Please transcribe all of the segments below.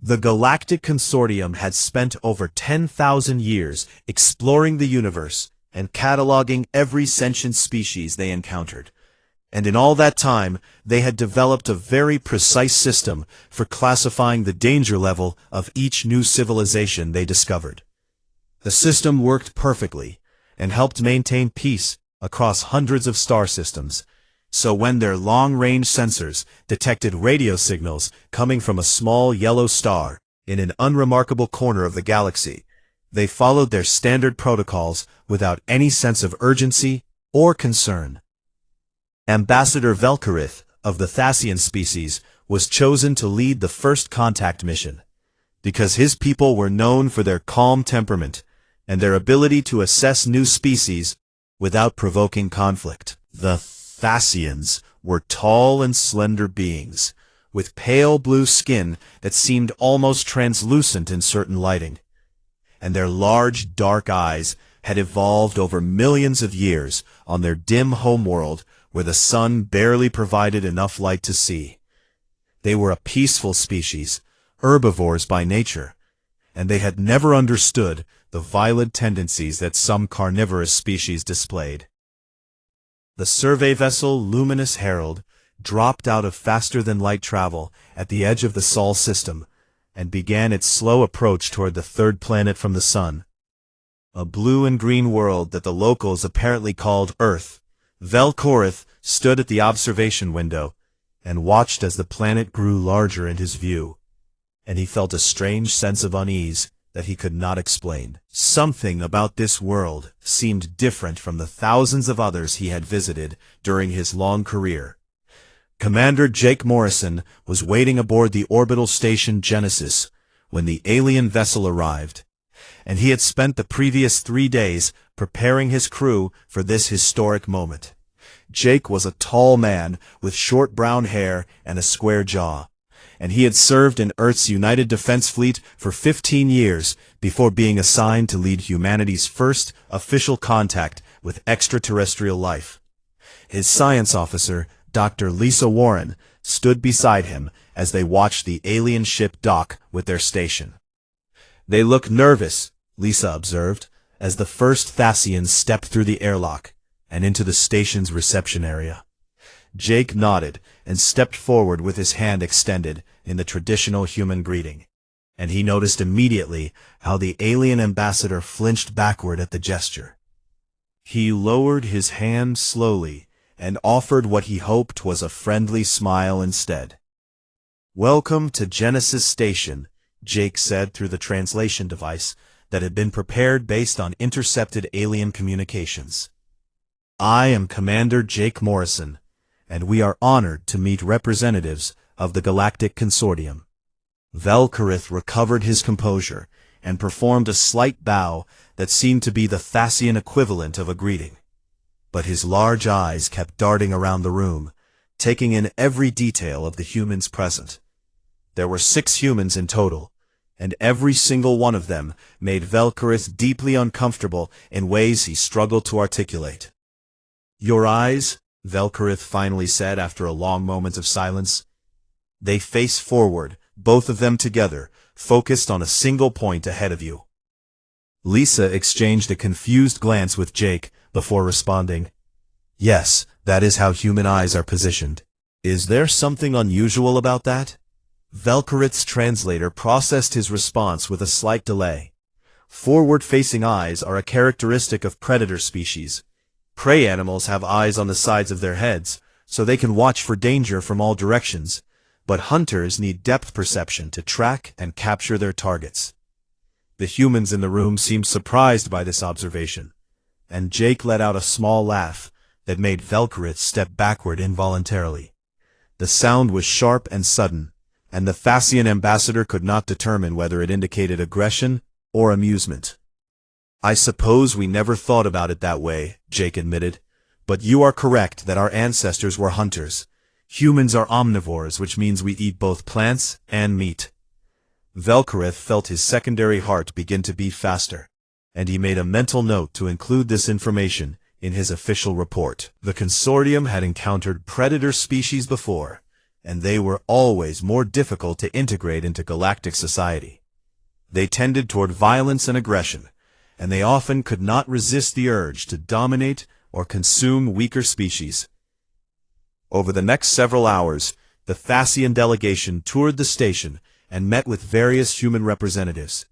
The Galactic Consortium had spent over 10,000 years exploring the universe and cataloging every sentient species they encountered. And in all that time, they had developed a very precise system for classifying the danger level of each new civilization they discovered. The system worked perfectly and helped maintain peace across hundreds of star systems. So when their long-range sensors detected radio signals coming from a small yellow star in an unremarkable corner of the galaxy, they followed their standard protocols without any sense of urgency or concern. Ambassador Velkarith of the Thasian species was chosen to lead the first contact mission, because his people were known for their calm temperament and their ability to assess new species without provoking conflict. The Thasians were tall and slender beings, with pale blue skin that seemed almost translucent in certain lighting, and their large dark eyes had evolved over millions of years on their dim homeworld where the sun barely provided enough light to see. They were a peaceful species, herbivores by nature, and they had never understood the violent tendencies that some carnivorous species displayed. The survey vessel Luminous Herald dropped out of faster-than-light travel at the edge of the Sol system and began its slow approach toward the third planet from the sun. A blue and green world that the locals apparently called Earth. Velkarith stood at the observation window and watched as the planet grew larger in his view, and he felt a strange sense of unease that he could not explain. Something about this world seemed different from the thousands of others he had visited during his long career. Commander Jake Morrison was waiting aboard the orbital station Genesis when the alien vessel arrived, and he had spent the previous 3 days preparing his crew for this historic moment. Jake was a tall man with short brown hair and a square jaw, and he had served in Earth's United Defense Fleet for 15 years before being assigned to lead humanity's first official contact with extraterrestrial life. His science officer, Dr. Lisa Warren, stood beside him as they watched the alien ship dock with their station. "They look nervous," Lisa observed, as the first Thasians stepped through the airlock and into the station's reception area. Jake nodded and stepped forward with his hand extended in the traditional human greeting, and he noticed immediately how the alien ambassador flinched backward at the gesture. He lowered his hand slowly and offered what he hoped was a friendly smile instead. "Welcome to Genesis Station," Jake said through the translation device that had been prepared based on intercepted alien communications. "I am Commander Jake Morrison, and we are honored to meet representatives of the Galactic Consortium." Velkarith recovered his composure and performed a slight bow that seemed to be the Thasian equivalent of a greeting. But his large eyes kept darting around the room, taking in every detail of the humans present. There were 6 humans in total, and every single one of them made Velkarith deeply uncomfortable in ways he struggled to articulate. "Your eyes," Velkarith finally said after a long moment of silence. "They face forward, both of them together, focused on a single point ahead of you." Lisa exchanged a confused glance with Jake before responding, "Yes, that is how human eyes are positioned." "Is there something unusual about that?" Velkarith's translator processed his response with a slight delay. "Forward-facing eyes are a characteristic of predator species. Prey animals have eyes on the sides of their heads, so they can watch for danger from all directions, but hunters need depth perception to track and capture their targets." The humans in the room seemed surprised by this observation, and Jake let out a small laugh that made Velkarith step backward involuntarily. The sound was sharp and sudden, and the Thasian ambassador could not determine whether it indicated aggression or amusement. "I suppose we never thought about it that way," Jake admitted, "but you are correct that our ancestors were hunters. Humans are omnivores, which means we eat both plants and meat." Velkarith felt his secondary heart begin to beat faster, and he made a mental note to include this information in his official report. The consortium had encountered predator species before, and they were always more difficult to integrate into galactic society. They tended toward violence and aggression, and they often could not resist the urge to dominate or consume weaker species. Over the next several hours, the Thasian delegation toured the station and met with various human representatives.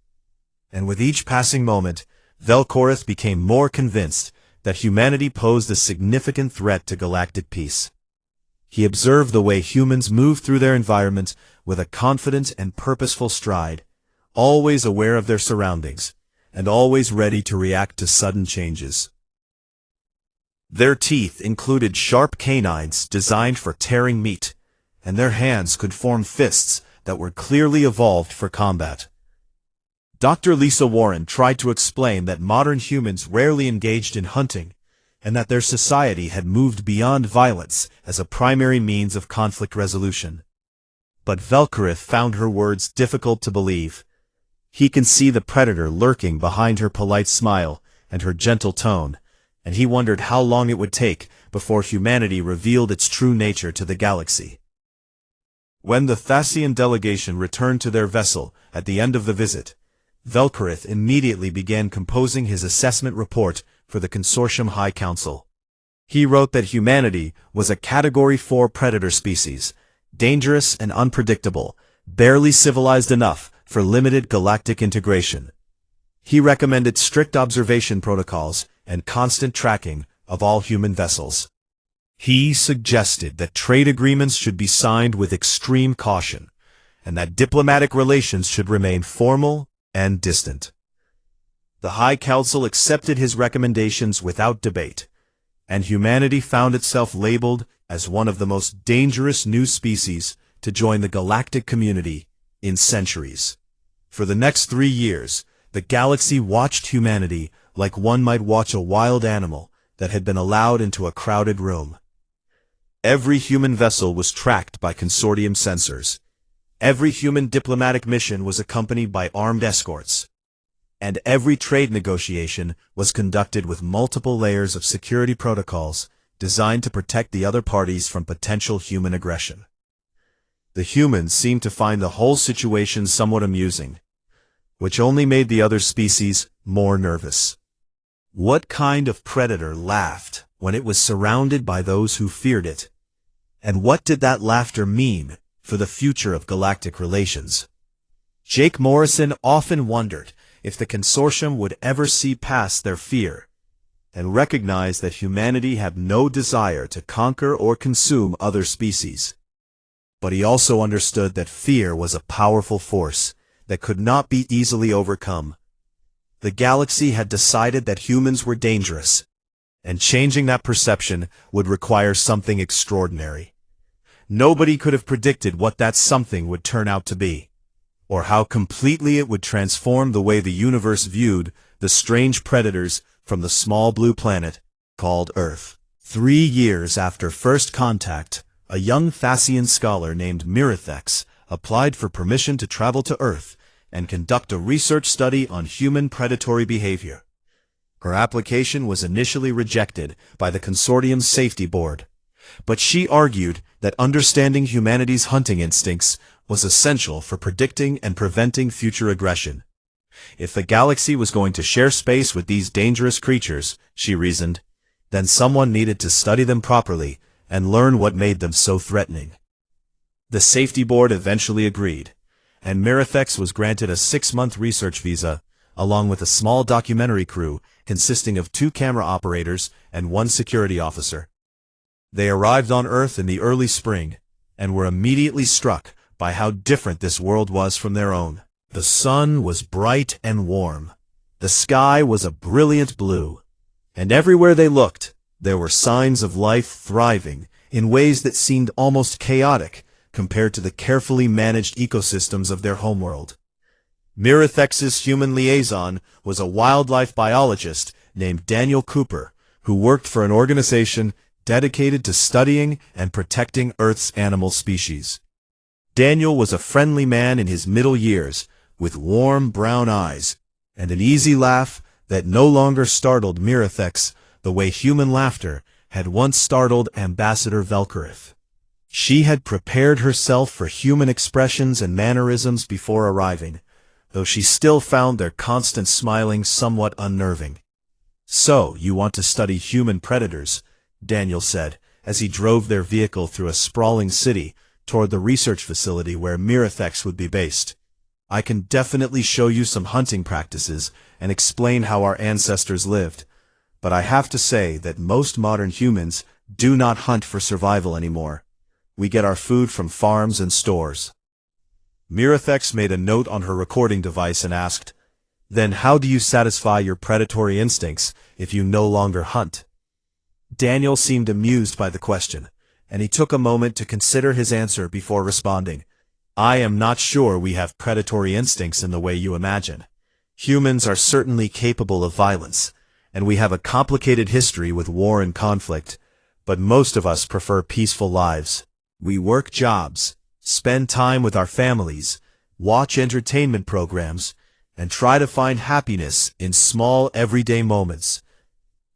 And with each passing moment, Velkorith became more convinced that humanity posed a significant threat to galactic peace. He observed the way humans moved through their environment with a confident and purposeful stride, always aware of their surroundings, and always ready to react to sudden changes. Their teeth included sharp canines designed for tearing meat, and their hands could form fists that were clearly evolved for combat. Dr. Lisa Warren tried to explain that modern humans rarely engaged in hunting, and that their society had moved beyond violence as a primary means of conflict resolution. But Velkorith found her words difficult to believe. He can see the predator lurking behind her polite smile and her gentle tone, and he wondered how long it would take before humanity revealed its true nature to the galaxy. When the Thasian delegation returned to their vessel at the end of the visit, Velkorith immediately began composing his assessment report for the Consortium High Council. He wrote that humanity was a Category 4 predator species, dangerous and unpredictable, barely civilized enough for limited galactic integration. He recommended strict observation protocols and constant tracking of all human vessels. He suggested that trade agreements should be signed with extreme caution, and that diplomatic relations should remain formal and distant. The High Council accepted his recommendations without debate, and humanity found itself labeled as one of the most dangerous new species to join the galactic community in centuries. For the next 3 years, the galaxy watched humanity like one might watch a wild animal that had been allowed into a crowded room. Every human vessel was tracked by consortium sensors. Every human diplomatic mission was accompanied by armed escorts. And every trade negotiation was conducted with multiple layers of security protocols designed to protect the other parties from potential human aggression. The humans seemed to find the whole situation somewhat amusing, which only made the other species more nervous. What kind of predator laughed when it was surrounded by those who feared it? And what did that laughter mean for the future of galactic relations? Jake Morrison often wondered if the consortium would ever see past their fear and recognize that humanity had no desire to conquer or consume other species. But he also understood that fear was a powerful force that could not be easily overcome. The galaxy had decided that humans were dangerous, and changing that perception would require something extraordinary. Nobody could have predicted what that something would turn out to be, or how completely it would transform the way the universe viewed the strange predators from the small blue planet called Earth. 3 years after first contact, a young Thasian scholar named Mirathex applied for permission to travel to Earth and conduct a research study on human predatory behavior. Her application was initially rejected by the consortium's safety board, but she argued that understanding humanity's hunting instincts was essential for predicting and preventing future aggression. If the galaxy was going to share space with these dangerous creatures, she reasoned, then someone needed to study them properly and learn what made them so threatening. The safety board eventually agreed, and Mirathex was granted a 6-month research visa, along with a small documentary crew consisting of 2 camera operators and 1 security officer. They arrived on Earth in the early spring, and were immediately struck by how different this world was from their own. The sun was bright and warm. The sky was a brilliant blue. And everywhere they looked, there were signs of life thriving in ways that seemed almost chaotic compared to the carefully managed ecosystems of their homeworld. Mirathex's human liaison was a wildlife biologist named Daniel Cooper, who worked for an organization dedicated to studying and protecting Earth's animal species. Daniel was a friendly man in his middle years, with warm brown eyes, and an easy laugh that no longer startled Mirathex the way human laughter had once startled Ambassador Velkorith. She had prepared herself for human expressions and mannerisms before arriving, though she still found their constant smiling somewhat unnerving. "So, you want to study human predators," Daniel said, as he drove their vehicle through a sprawling city toward the research facility where Mirathex would be based. "I can definitely show you some hunting practices and explain how our ancestors lived, but I have to say that most modern humans do not hunt for survival anymore. We get our food from farms and stores." Mirathex made a note on her recording device and asked, "Then how do you satisfy your predatory instincts if you no longer hunt?" Daniel seemed amused by the question, and he took a moment to consider his answer before responding. "I am not sure we have predatory instincts in the way you imagine. Humans are certainly capable of violence, and we have a complicated history with war and conflict, but most of us prefer peaceful lives. We work jobs, spend time with our families, watch entertainment programs, and try to find happiness in small everyday moments."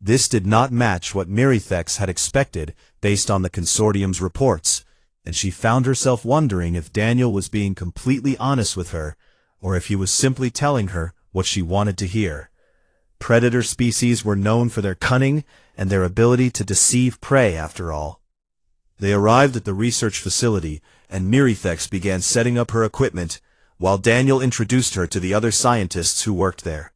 This did not match what Mirathex had expected based on the consortium's reports, and she found herself wondering if Daniel was being completely honest with her, or if he was simply telling her what she wanted to hear. Predator species were known for their cunning and their ability to deceive prey, after all. They arrived at the research facility, and Mirathex began setting up her equipment, while Daniel introduced her to the other scientists who worked there.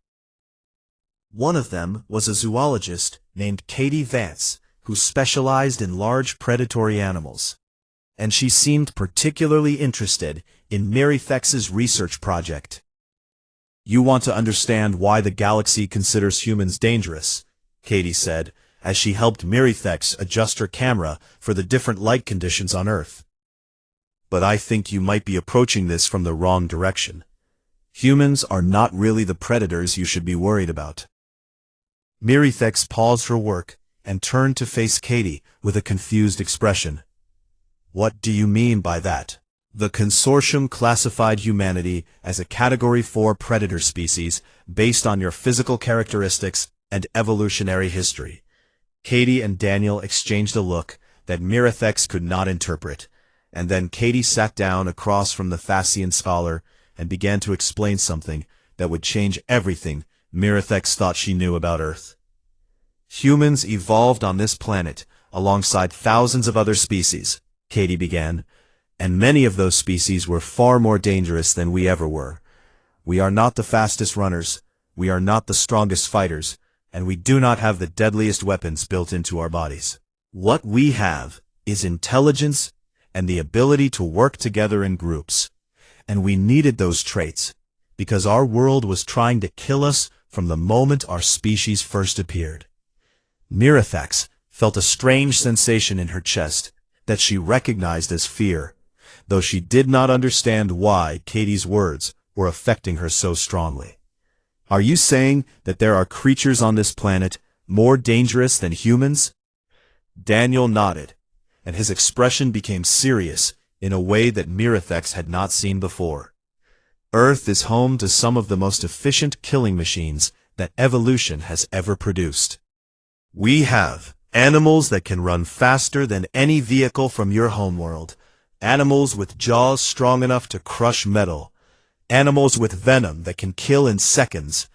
One of them was a zoologist named Katie Vance, who specialized in large predatory animals. And she seemed particularly interested in Mirathex's research project. "You want to understand why the galaxy considers humans dangerous," Katie said, as she helped Mirathex adjust her camera for the different light conditions on Earth. "But I think you might be approaching this from the wrong direction. Humans are not really the predators you should be worried about." Mirathex paused her work and turned to face Katie with a confused expression. "What do you mean by that?" "The consortium classified humanity as a Category 4 predator species based on your physical characteristics and evolutionary history." Katie and Daniel exchanged a look that Mirathex could not interpret, and then Katie sat down across from the Thasian scholar and began to explain something that would change everything Mirathex thought she knew about Earth. "Humans evolved on this planet alongside thousands of other species," Katie began, "and many of those species were far more dangerous than we ever were. We are not the fastest runners, we are not the strongest fighters, and we do not have the deadliest weapons built into our bodies. What we have is intelligence and the ability to work together in groups, and we needed those traits because our world was trying to kill us from the moment our species first appeared." Mirathex felt a strange sensation in her chest that she recognized as fear, though she did not understand why Katie's words were affecting her so strongly. "Are you saying that there are creatures on this planet more dangerous than humans?" Daniel nodded, and his expression became serious in a way that Mirathex had not seen before. "Earth is home to some of the most efficient killing machines that evolution has ever produced. We have animals that can run faster than any vehicle from your homeworld, animals with jaws strong enough to crush metal, animals with venom that can kill in seconds,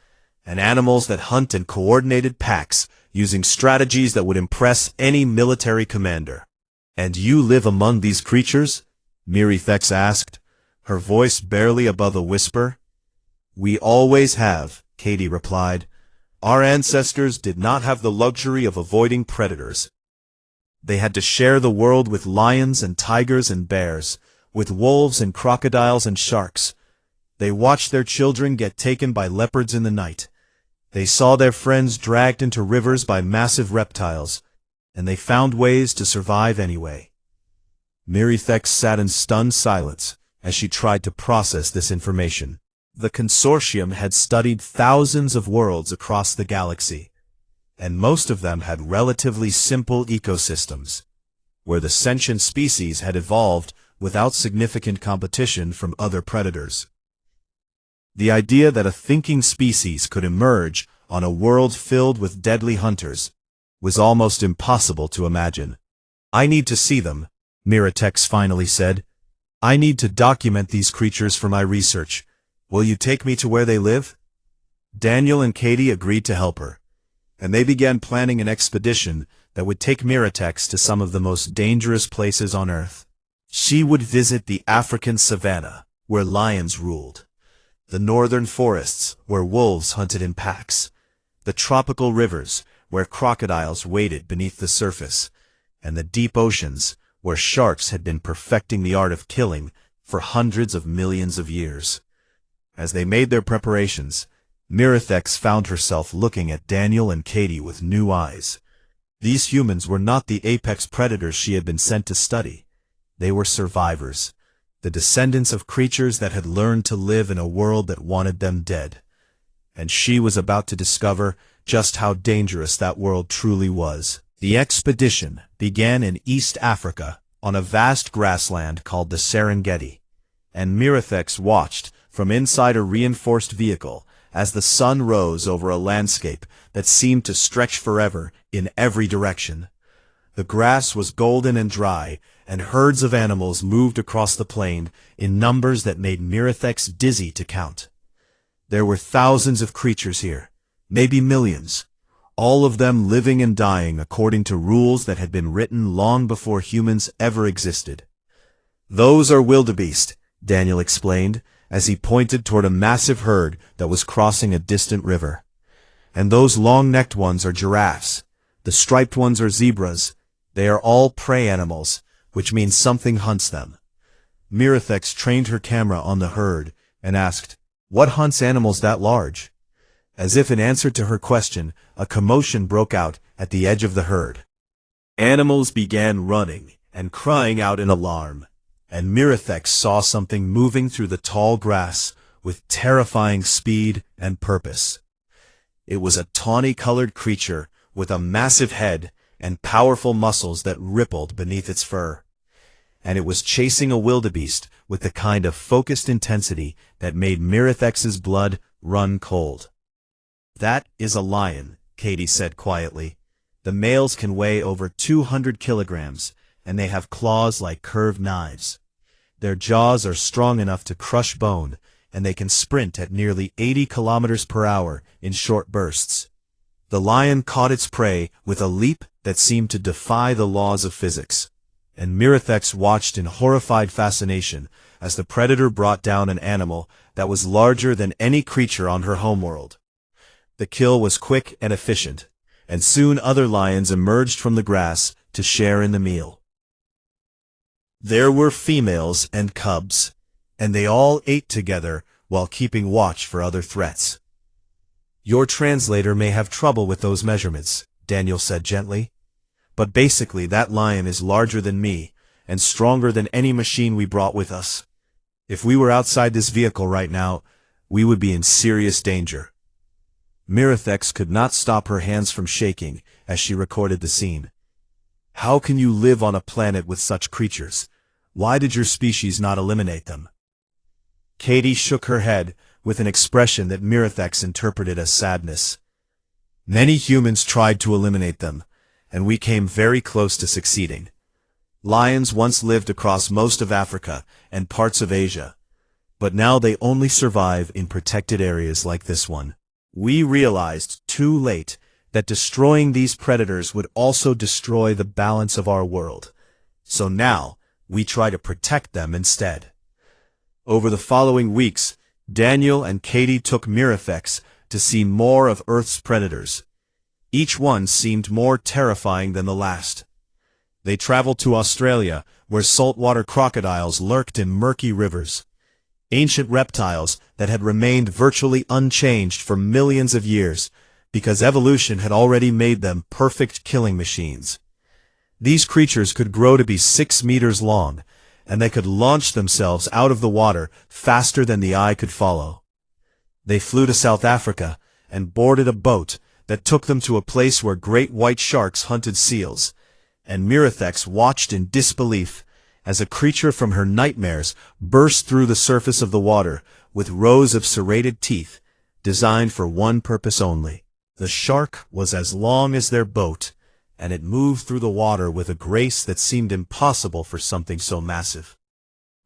and animals that hunt in coordinated packs using strategies that would impress any military commander. And you live among these creatures?" Mirathex asked, her voice barely above a whisper. "We always have," Katie replied. "Our ancestors did not have the luxury of avoiding predators. They had to share the world with lions and tigers and bears, with wolves and crocodiles and sharks. They watched their children get taken by leopards in the night. They saw their friends dragged into rivers by massive reptiles, and they found ways to survive anyway." Mirathex sat in stunned silence as she tried to process this information. The consortium had studied thousands of worlds across the galaxy, and most of them had relatively simple ecosystems, where the sentient species had evolved without significant competition from other predators. The idea that a thinking species could emerge on a world filled with deadly hunters was almost impossible to imagine. "I need to see them," Miratex finally said. "I need to document these creatures for my research. Will you take me to where they live?" Daniel and Katie agreed to help her, and they began planning an expedition that would take Miratex to some of the most dangerous places on Earth. She would visit the African savanna, where lions ruled, the northern forests, where wolves hunted in packs, the tropical rivers, where crocodiles waded beneath the surface, and the deep oceans, where sharks had been perfecting the art of killing for hundreds of millions of years. As they made their preparations, Miratex found herself looking at Daniel and Katie with new eyes. These humans were not the apex predators she had been sent to study. They were survivors, the descendants of creatures that had learned to live in a world that wanted them dead. And she was about to discover just how dangerous that world truly was. The expedition began in East Africa, on a vast grassland called the Serengeti, and Miratex watched from inside a reinforced vehicle as the sun rose over a landscape that seemed to stretch forever in every direction. The grass was golden and dry, and herds of animals moved across the plain in numbers that made Miratex dizzy to count. There were thousands of creatures here, maybe millions, all of them living and dying according to rules that had been written long before humans ever existed. "Those are wildebeest," Daniel explained, as he pointed toward a massive herd that was crossing a distant river. "And those long-necked ones are giraffes. The striped ones are zebras. They are all prey animals, which means something hunts them." Miratex trained her camera on the herd and asked, "What hunts animals that large?" As if in answer to her question, a commotion broke out at the edge of the herd. Animals began running and crying out in alarm, and Miratex saw something moving through the tall grass with terrifying speed and purpose. It was a tawny-colored creature with a massive head and powerful muscles that rippled beneath its fur. And it was chasing a wildebeest with the kind of focused intensity that made Miratex's blood run cold. "That is a lion," Katie said quietly. "The males can weigh over 200 kilograms, and they have claws like curved knives. Their jaws are strong enough to crush bone, and they can sprint at nearly 80 kilometers per hour in short bursts." The lion caught its prey with a leap that seemed to defy the laws of physics, and Miratex watched in horrified fascination as the predator brought down an animal that was larger than any creature on her homeworld. The kill was quick and efficient, and soon other lions emerged from the grass to share in the meal. There were females and cubs, and they all ate together while keeping watch for other threats. "Your translator may have trouble with those measurements," Daniel said gently, "but basically that lion is larger than me and stronger than any machine we brought with us. If we were outside this vehicle right now, we would be in serious danger." Miratex could not stop her hands from shaking as she recorded the scene. "How can you live on a planet with such creatures? Why did your species not eliminate them?" Katie shook her head with an expression that Miratex interpreted as sadness. "Many humans tried to eliminate them, and we came very close to succeeding. Lions once lived across most of Africa and parts of Asia, but now they only survive in protected areas like this one. We realized too late that destroying these predators would also destroy the balance of our world. So now, we try to protect them instead." Over the following weeks, Daniel and Katie took Miratex to see more of Earth's predators. Each one seemed more terrifying than the last. They traveled to Australia, where saltwater crocodiles lurked in murky rivers. Ancient reptiles that had remained virtually unchanged for millions of years, because evolution had already made them perfect killing machines. These creatures could grow to be 6 meters long, and they could launch themselves out of the water faster than the eye could follow. They flew to South Africa and boarded a boat that took them to a place where great white sharks hunted seals, and Miratex watched in disbelief as a creature from her nightmares burst through the surface of the water with rows of serrated teeth, designed for one purpose only. The shark was as long as their boat, and it moved through the water with a grace that seemed impossible for something so massive.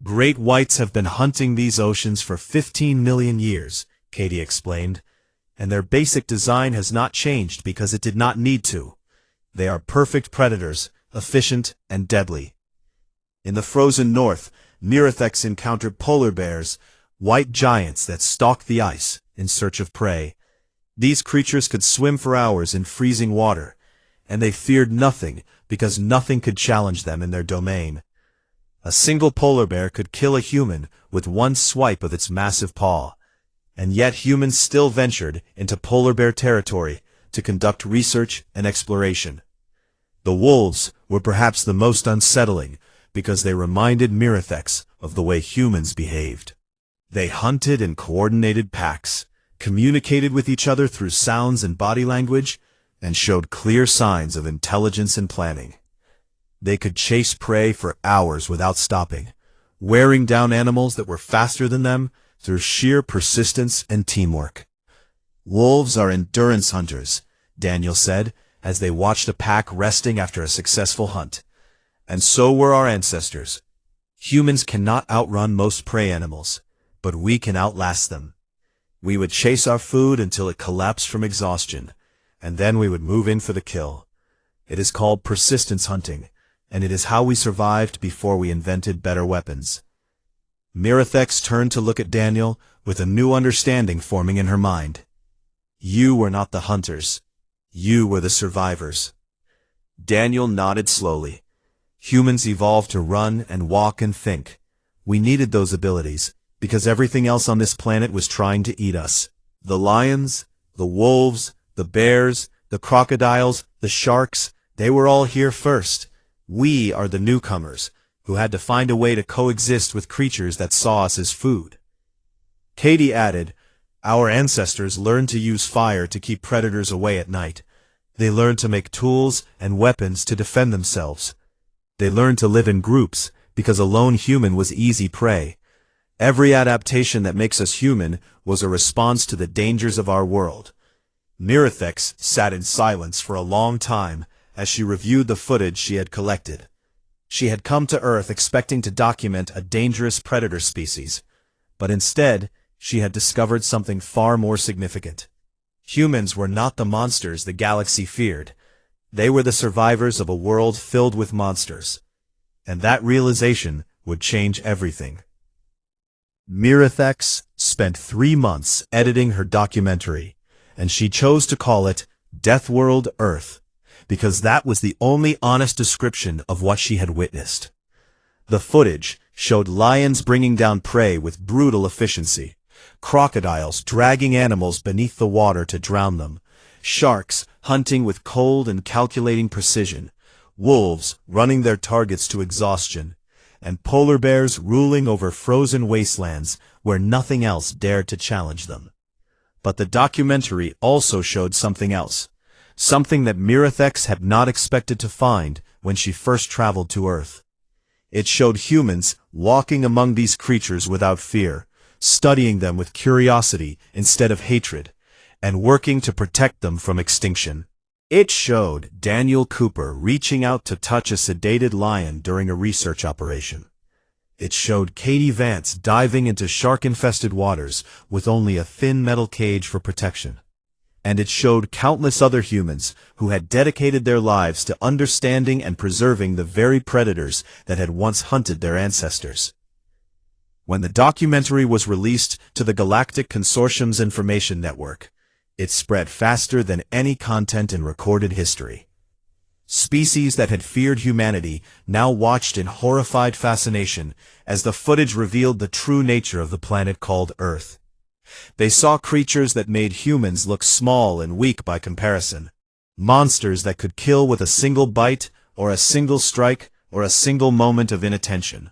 Great whites have been hunting these oceans for 15 million years, Katie explained, and their basic design has not changed because it did not need to. They are perfect predators, efficient and deadly. In the frozen north, Mirathex encountered polar bears, white giants that stalked the ice in search of prey. These creatures could swim for hours in freezing water, and they feared nothing because nothing could challenge them in their domain. A single polar bear could kill a human with one swipe of its massive paw, and yet humans still ventured into polar bear territory to conduct research and exploration. The wolves were perhaps the most unsettling because they reminded Mirathex of the way humans behaved. They hunted in coordinated packs, communicated with each other through sounds and body language, and showed clear signs of intelligence and planning. They could chase prey for hours without stopping, wearing down animals that were faster than them through sheer persistence and teamwork. Wolves are endurance hunters, Daniel said, as they watched a pack resting after a successful hunt. And so were our ancestors. Humans cannot outrun most prey animals, but we can outlast them. We would chase our food until it collapsed from exhaustion, and then we would move in for the kill. It is called persistence hunting, and it is how we survived before we invented better weapons. Mirathex turned to look at Daniel with a new understanding forming in her mind. You were not the hunters. You were the survivors. Daniel nodded slowly. Humans evolved to run and walk and think. We needed those abilities, because everything else on this planet was trying to eat us. The lions, the wolves, the bears, the crocodiles, the sharks, they were all here first. We are the newcomers, who had to find a way to coexist with creatures that saw us as food. Katie added, our ancestors learned to use fire to keep predators away at night. They learned to make tools and weapons to defend themselves. They learned to live in groups because a lone human was easy prey. Every adaptation that makes us human was a response to the dangers of our world. Mirathex sat in silence for a long time as she reviewed the footage she had collected. She had come to Earth expecting to document a dangerous predator species, but instead, she had discovered something far more significant. Humans were not the monsters the galaxy feared. They were the survivors of a world filled with monsters. And that realization would change everything. Mirathex spent 3 months editing her documentary, and she chose to call it Death World Earth, because that was the only honest description of what she had witnessed. The footage showed lions bringing down prey with brutal efficiency, crocodiles dragging animals beneath the water to drown them, sharks hunting with cold and calculating precision, wolves running their targets to exhaustion, and polar bears ruling over frozen wastelands where nothing else dared to challenge them. But the documentary also showed something else. Something that Mirathex had not expected to find when she first traveled to Earth. It showed humans walking among these creatures without fear, studying them with curiosity instead of hatred, and working to protect them from extinction. It showed Daniel Cooper reaching out to touch a sedated lion during a research operation. It showed Katie Vance diving into shark-infested waters with only a thin metal cage for protection. And it showed countless other humans who had dedicated their lives to understanding and preserving the very predators that had once hunted their ancestors. When the documentary was released to the Galactic Consortium's information network, it spread faster than any content in recorded history. Species that had feared humanity now watched in horrified fascination as the footage revealed the true nature of the planet called Earth. They saw creatures that made humans look small and weak by comparison. Monsters that could kill with a single bite, or a single strike, or a single moment of inattention.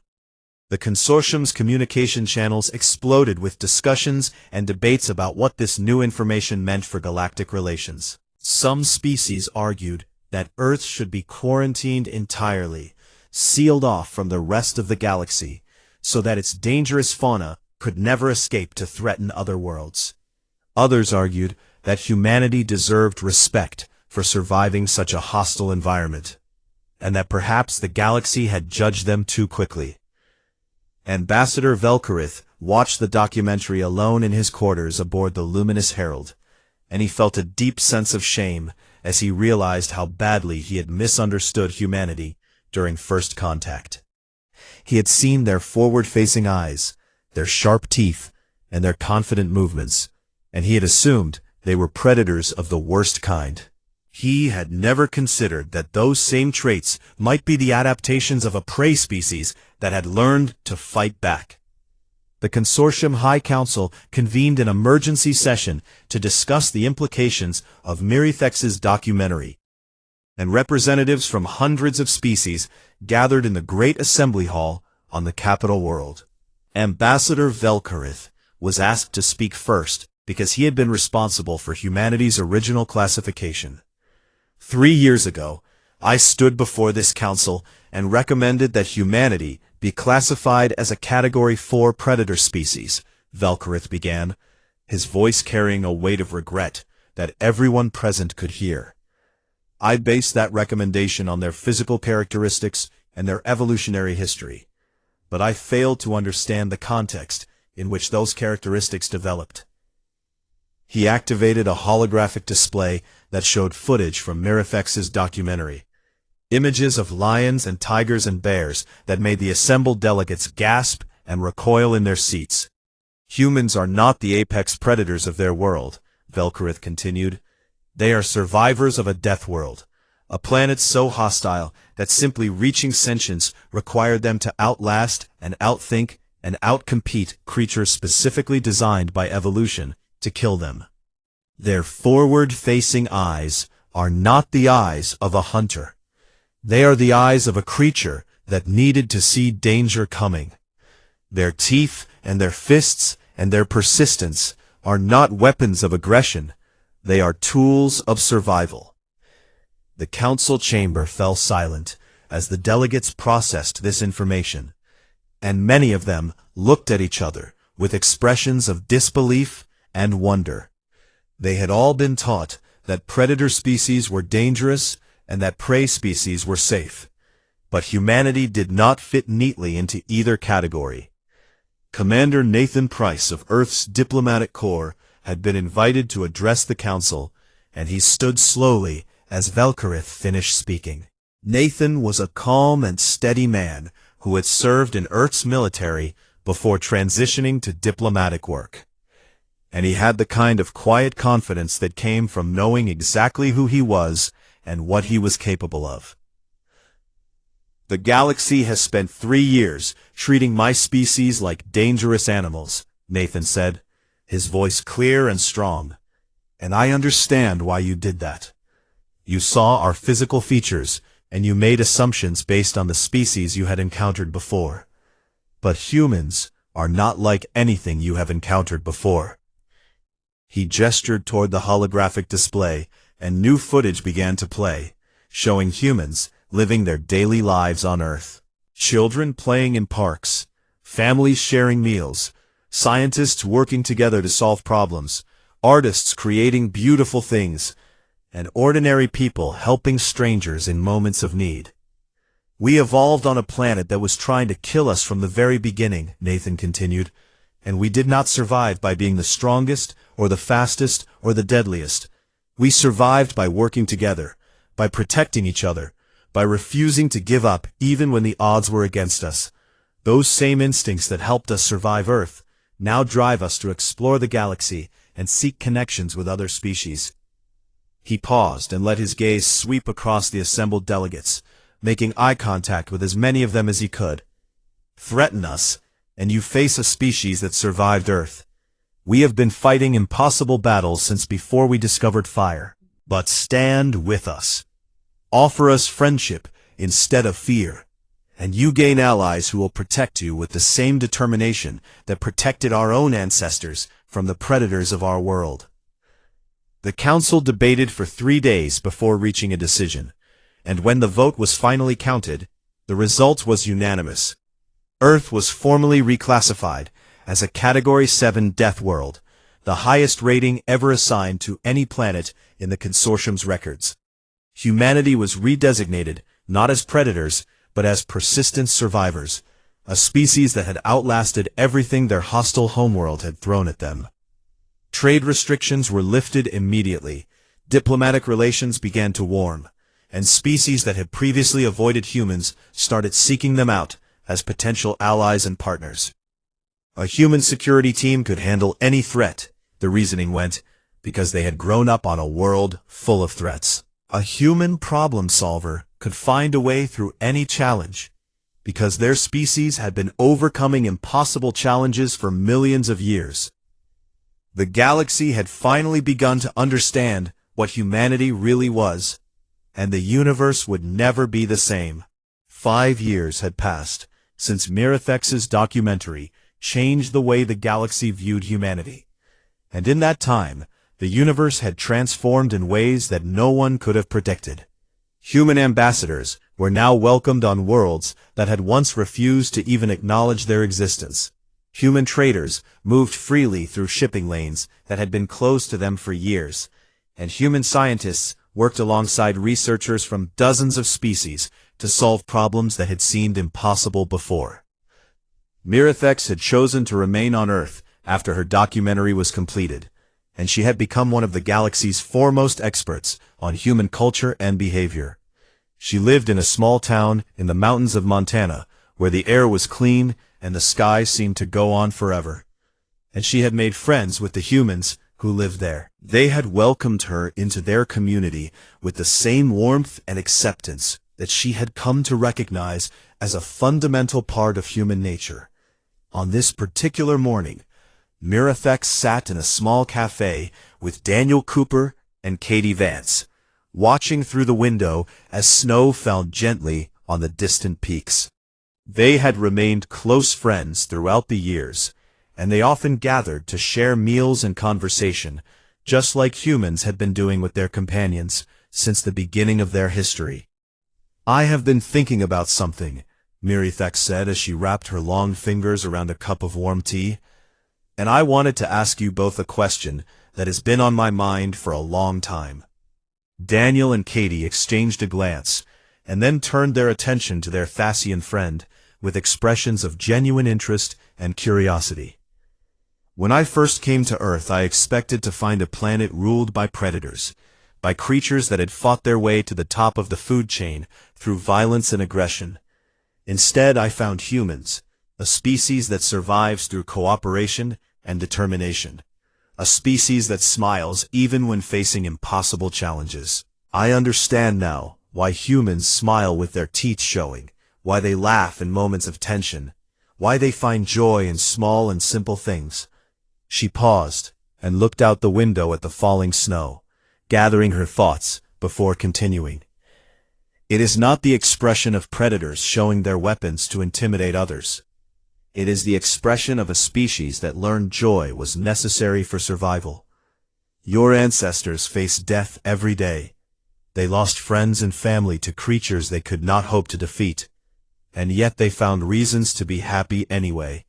The consortium's communication channels exploded with discussions and debates about what this new information meant for galactic relations. Some species argued that Earth should be quarantined entirely, sealed off from the rest of the galaxy, so that its dangerous fauna could never escape to threaten other worlds. Others argued that humanity deserved respect for surviving such a hostile environment, and that perhaps the galaxy had judged them too quickly. Ambassador Velkarith watched the documentary alone in his quarters aboard the Luminous Herald, and he felt a deep sense of shame as he realized how badly he had misunderstood humanity during first contact. He had seen their forward-facing eyes, their sharp teeth, and their confident movements, and he had assumed they were predators of the worst kind. He had never considered that those same traits might be the adaptations of a prey species that had learned to fight back. The Consortium High Council convened an emergency session to discuss the implications of Mirithex's documentary, and representatives from hundreds of species gathered in the Great Assembly Hall on the capital world. Ambassador Velkarith was asked to speak first because he had been responsible for humanity's original classification. 3 years ago, I stood before this council and recommended that humanity be classified as a Category 4 predator species, Velkarith began, his voice carrying a weight of regret that everyone present could hear. I based that recommendation on their physical characteristics and their evolutionary history, but I failed to understand the context in which those characteristics developed. He activated a holographic display that showed footage from Mirithex's documentary, images of lions and tigers and bears that made the assembled delegates gasp and recoil in their seats. Humans are not the apex predators of their world, Velkarith continued. They are survivors of a death world, a planet so hostile that simply reaching sentience required them to outlast and outthink and outcompete creatures specifically designed by evolution to kill them. Their forward-facing eyes are not the eyes of a hunter. They are the eyes of a creature that needed to see danger coming. Their teeth and their fists and their persistence are not weapons of aggression. They are tools of survival. The council chamber fell silent as the delegates processed this information, and many of them looked at each other with expressions of disbelief and wonder. They had all been taught that predator species were dangerous and that prey species were safe, but humanity did not fit neatly into either category. Commander Nathan Price of Earth's Diplomatic Corps had been invited to address the council, and he stood slowly as Velkarith finished speaking. Nathan was a calm and steady man who had served in Earth's military before transitioning to diplomatic work, and he had the kind of quiet confidence that came from knowing exactly who he was and what he was capable of. The galaxy has spent 3 years treating my species like dangerous animals, Nathan said, his voice clear and strong. And I understand why you did that. You saw our physical features, and you made assumptions based on the species you had encountered before. But humans are not like anything you have encountered before. He gestured toward the holographic display, and new footage began to play, showing humans living their daily lives on Earth. Children playing in parks, families sharing meals, scientists working together to solve problems, artists creating beautiful things, and ordinary people helping strangers in moments of need. We evolved on a planet that was trying to kill us from the very beginning, Nathan continued, and we did not survive by being the strongest, or the fastest, or the deadliest. We survived by working together, by protecting each other, by refusing to give up even when the odds were against us. Those same instincts that helped us survive Earth now drive us to explore the galaxy and seek connections with other species. He paused and let his gaze sweep across the assembled delegates, making eye contact with as many of them as he could. Threaten us, and you face a species that survived Earth. We have been fighting impossible battles since before we discovered fire. But stand with us. Offer us friendship instead of fear, and you gain allies who will protect you with the same determination that protected our own ancestors from the predators of our world. The council debated for 3 days before reaching a decision, and when the vote was finally counted, the result was unanimous. Earth was formally reclassified as a Category 7 death world, the highest rating ever assigned to any planet in the consortium's records. Humanity was redesignated, not as predators, but as persistent survivors, a species that had outlasted everything their hostile homeworld had thrown at them. Trade restrictions were lifted immediately, diplomatic relations began to warm, and species that had previously avoided humans started seeking them out as potential allies and partners. A human security team could handle any threat, the reasoning went, because they had grown up on a world full of threats. A human problem solver could find a way through any challenge, because their species had been overcoming impossible challenges for millions of years. The galaxy had finally begun to understand what humanity really was, and the universe would never be the same. 5 years had passed since Mirithex's documentary changed the way the galaxy viewed humanity, and in that time, the universe had transformed in ways that no one could have predicted. Human ambassadors were now welcomed on worlds that had once refused to even acknowledge their existence. Human traders moved freely through shipping lanes that had been closed to them for years, and human scientists worked alongside researchers from dozens of species to solve problems that had seemed impossible before. Mirithex had chosen to remain on Earth after her documentary was completed, and she had become one of the galaxy's foremost experts on human culture and behavior. She lived in a small town in the mountains of Montana, where the air was clean and the sky seemed to go on forever. And she had made friends with the humans who lived there. They had welcomed her into their community with the same warmth and acceptance that she had come to recognize as a fundamental part of human nature. On this particular morning, Mirithex sat in a small cafe with Daniel Cooper and Katie Vance, watching through the window as snow fell gently on the distant peaks. They had remained close friends throughout the years, and they often gathered to share meals and conversation, just like humans had been doing with their companions since the beginning of their history. "I have been thinking about something," Mirithex said as she wrapped her long fingers around a cup of warm tea, "and I wanted to ask you both a question that has been on my mind for a long time." Daniel and Katie exchanged a glance, and then turned their attention to their Thasian friend with expressions of genuine interest and curiosity. "When I first came to Earth, I expected to find a planet ruled by predators, by creatures that had fought their way to the top of the food chain through violence and aggression. Instead, I found humans, a species that survives through cooperation and determination, a species that smiles even when facing impossible challenges. I understand now why humans smile with their teeth showing, why they laugh in moments of tension, why they find joy in small and simple things." She paused and looked out the window at the falling snow, gathering her thoughts before continuing. "It is not the expression of predators showing their weapons to intimidate others. It is the expression of a species that learned joy was necessary for survival. Your ancestors faced death every day. They lost friends and family to creatures they could not hope to defeat. And yet they found reasons to be happy anyway.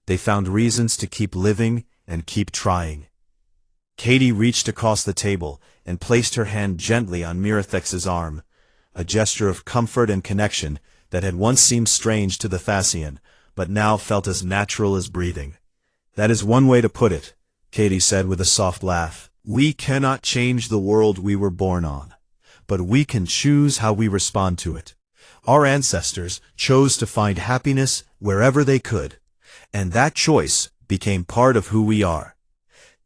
They found reasons to keep living and keep trying." Katie reached across the table and placed her hand gently on Mirithex's arm, a gesture of comfort and connection that had once seemed strange to the Thasian, but now felt as natural as breathing. "That is one way to put it," Katie said with a soft laugh. "We cannot change the world we were born on, but we can choose how we respond to it. Our ancestors chose to find happiness wherever they could, and that choice became part of who we are."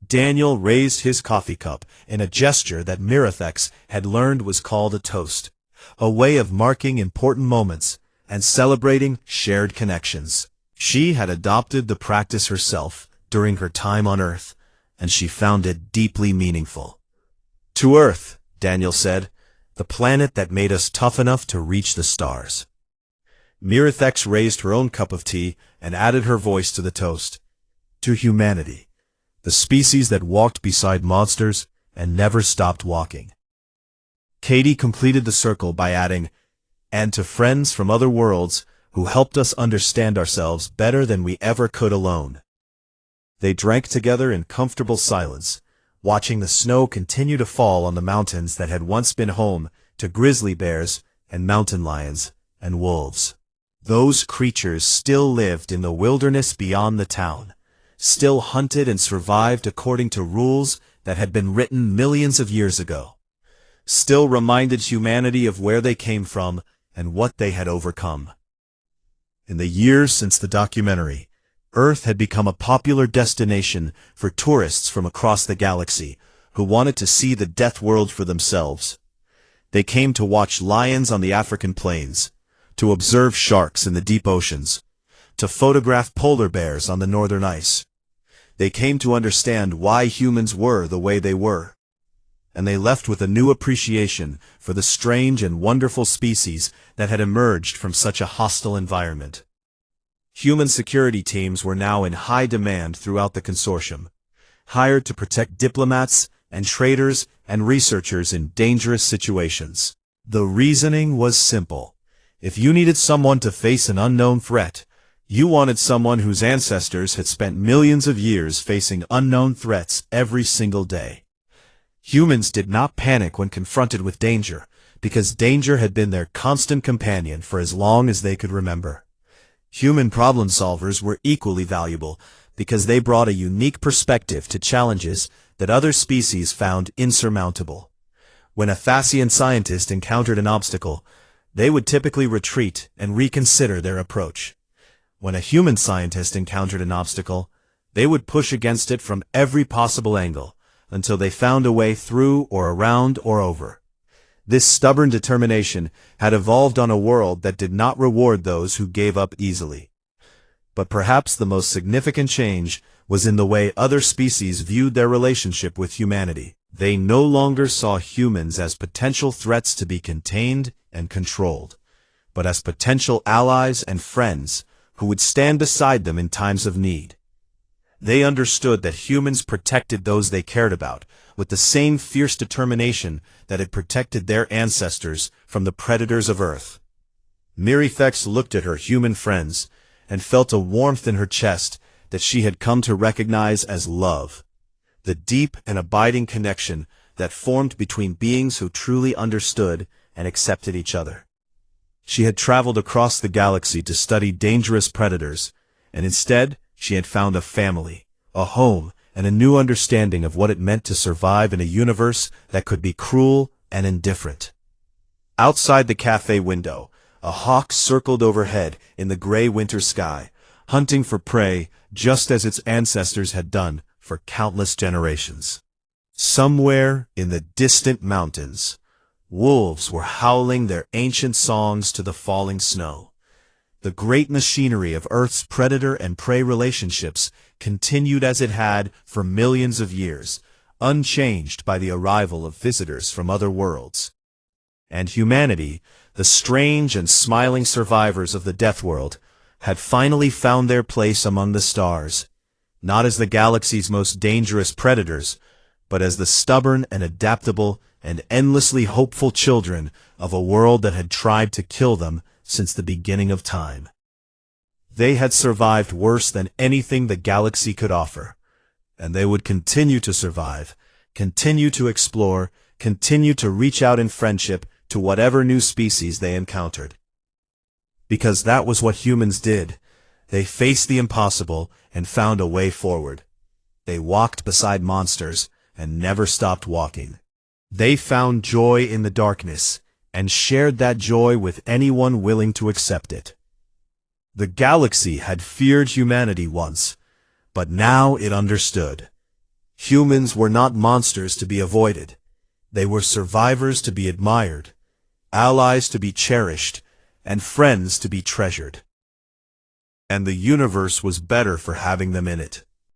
Daniel raised his coffee cup in a gesture that Mirithex had learned was called a toast, a way of marking important moments and celebrating shared connections. She had adopted the practice herself during her time on Earth, and she found it deeply meaningful. "To Earth," Daniel said, "the planet that made us tough enough to reach the stars." Mirithex raised her own cup of tea and added her voice to the toast. "To humanity, the species that walked beside monsters and never stopped walking." Katie completed the circle by adding, "And to friends from other worlds who helped us understand ourselves better than we ever could alone." They drank together in comfortable silence, watching the snow continue to fall on the mountains that had once been home to grizzly bears and mountain lions and wolves. Those creatures still lived in the wilderness beyond the town, still hunted and survived according to rules that had been written millions of years ago, still reminded humanity of where they came from and what they had overcome. In the years since the documentary, Earth had become a popular destination for tourists from across the galaxy who wanted to see the death world for themselves. They came to watch lions on the African plains, to observe sharks in the deep oceans, to photograph polar bears on the northern ice. They came to understand why humans were the way they were. And they left with a new appreciation for the strange and wonderful species that had emerged from such a hostile environment. Human security teams were now in high demand throughout the consortium, hired to protect diplomats and traders and researchers in dangerous situations. The reasoning was simple. If you needed someone to face an unknown threat, you wanted someone whose ancestors had spent millions of years facing unknown threats every single day. Humans did not panic when confronted with danger, because danger had been their constant companion for as long as they could remember. Human problem solvers were equally valuable, because they brought a unique perspective to challenges that other species found insurmountable. When a Thasian scientist encountered an obstacle, they would typically retreat and reconsider their approach. When a human scientist encountered an obstacle, they would push against it from every possible angle, until they found a way through or around or over. This stubborn determination had evolved on a world that did not reward those who gave up easily. But perhaps the most significant change was in the way other species viewed their relationship with humanity. They no longer saw humans as potential threats to be contained and controlled, but as potential allies and friends who would stand beside them in times of need. They understood that humans protected those they cared about with the same fierce determination that had protected their ancestors from the predators of Earth. Mirifex looked at her human friends and felt a warmth in her chest that she had come to recognize as love, the deep and abiding connection that formed between beings who truly understood and accepted each other. She had traveled across the galaxy to study dangerous predators, and instead she had found a family, a home, and a new understanding of what it meant to survive in a universe that could be cruel and indifferent. Outside the cafe window, a hawk circled overhead in the gray winter sky, hunting for prey just as its ancestors had done for countless generations. Somewhere in the distant mountains, wolves were howling their ancient songs to the falling snow. The great machinery of Earth's predator and prey relationships continued as it had for millions of years, unchanged by the arrival of visitors from other worlds. And humanity, the strange and smiling survivors of the death world, had finally found their place among the stars, not as the galaxy's most dangerous predators, but as the stubborn and adaptable and endlessly hopeful children of a world that had tried to kill them since the beginning of time. They had survived worse than anything the galaxy could offer, and they would continue to survive, continue to explore, continue to reach out in friendship to whatever new species they encountered. Because that was what humans did. They faced the impossible and found a way forward. They walked beside monsters and never stopped walking. They found joy in the darkness and shared that joy with anyone willing to accept it. The galaxy had feared humanity once, but now it understood. Humans were not monsters to be avoided. They were survivors to be admired, allies to be cherished, and friends to be treasured. And the universe was better for having them in it.